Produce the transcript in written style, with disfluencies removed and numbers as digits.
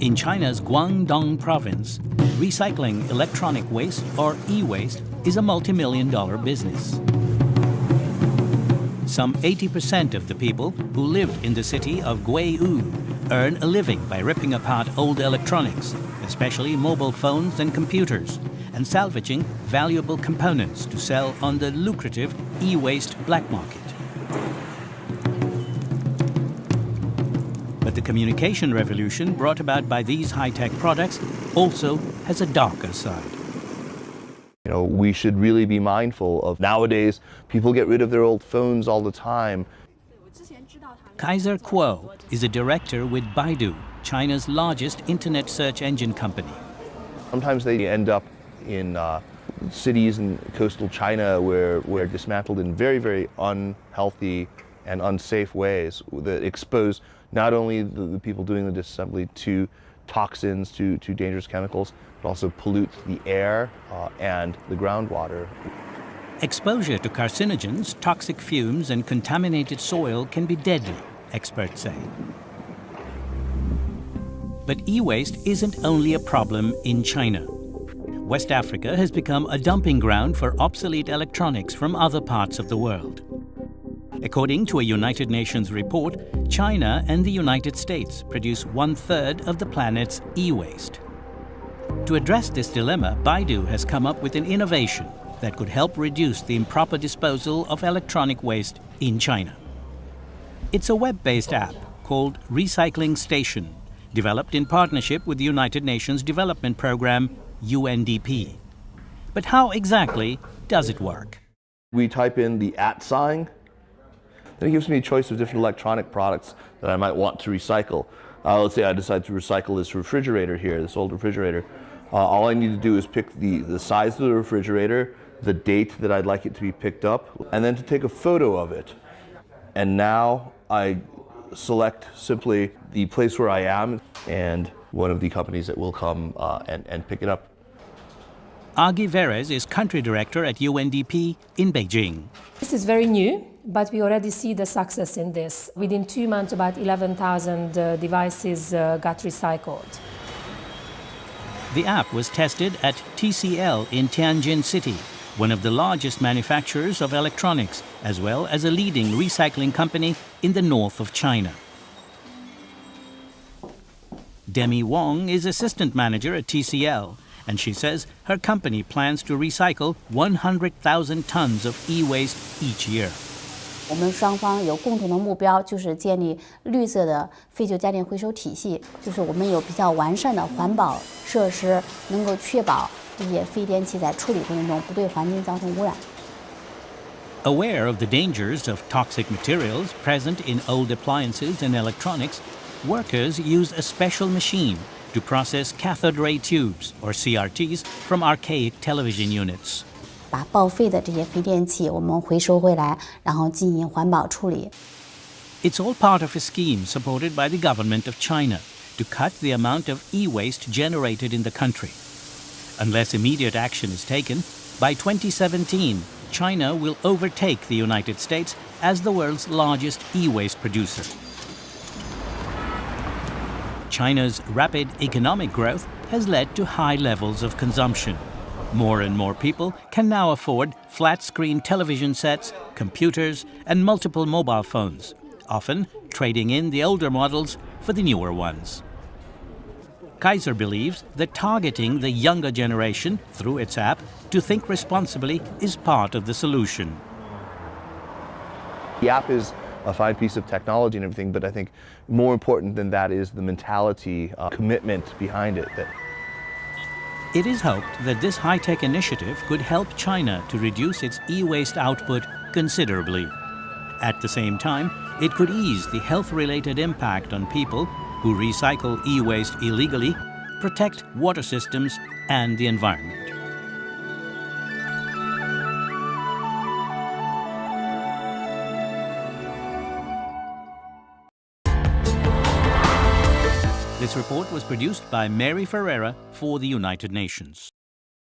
In China's Guangdong province, recycling electronic waste, or e-waste, is a multi-million-dollar business. Some 80% of the people who live in the city of Guiyu earn a living by ripping apart old electronics, especially mobile phones and computers, and salvaging valuable components to sell on the lucrative e-waste black market. But the communication revolution brought about by these high-tech products also has a darker side. You know, we should really be mindful of nowadays, people get rid of their old phones all the time. Kaiser Kuo is a director with Baidu, China's largest internet search engine company. Sometimes they end up in cities in coastal China where they're dismantled in very, very unhealthy and unsafe ways that expose not only the people doing the disassembly to toxins, to dangerous chemicals, but also pollute the air and the groundwater. Exposure to carcinogens, toxic fumes, and contaminated soil can be deadly, experts say. But e-waste isn't only a problem in China. West Africa has become a dumping ground for obsolete electronics from other parts of the world. According to a United Nations report, China and the United States produce 1/3 of the planet's e-waste. To address this dilemma, Baidu has come up with an innovation that could help reduce the improper disposal of electronic waste in China. It's a web-based app called Recycling Station, developed in partnership with the United Nations Development Program, UNDP. But how exactly does it work? We type in the @ sign, then it gives me a choice of different electronic products that I might want to recycle. Let's say I decide to recycle this refrigerator here, this old refrigerator. All I need to do is pick the size of the refrigerator, the date that I'd like it to be picked up, and then to take a photo of it. And now I select simply the place where I am and one of the companies that will come and pick it up. Agi Verez is country director at UNDP in Beijing. This is very new, but we already see the success in this. Within 2 months, about 11,000 devices got recycled. The app was tested at TCL in Tianjin City, one of the largest manufacturers of electronics, as well as a leading recycling company in the north of China. Demi Wong is assistant manager at TCL, and she says her company plans to recycle 100,000 tons of e-waste each year. 我们双方有共同的目标，就是建立绿色的废旧家电回收体系，就是我们有比较完善的环保设施，能够确保这些废电器在处理过程中不对环境造成污染。 Aware of the dangers of toxic materials present in old appliances and electronics, workers use a special machine to process cathode ray tubes, or CRTs, from archaic television units. 把报废的这些废电器我们回收回来，然后进行环保处理。 It's all part of a scheme supported by the government of China to cut the amount of e-waste generated in the country. Unless immediate action is taken, by 2017, China will overtake the United States as the world's largest e-waste producer. China's rapid economic growth has led to high levels of consumption. More and more people can now afford flat-screen television sets, computers, and multiple mobile phones, often trading in the older models for the newer ones. Kaiser believes that targeting the younger generation through its app to think responsibly is part of the solution. The app is a fine piece of technology and everything, but I think more important than that is the mentality, commitment behind it. It is hoped that this high-tech initiative could help China to reduce its e-waste output considerably. At the same time, it could ease the health-related impact on people who recycle e-waste illegally, protect water systems and the environment. This report was produced by Mary Ferreira for the United Nations.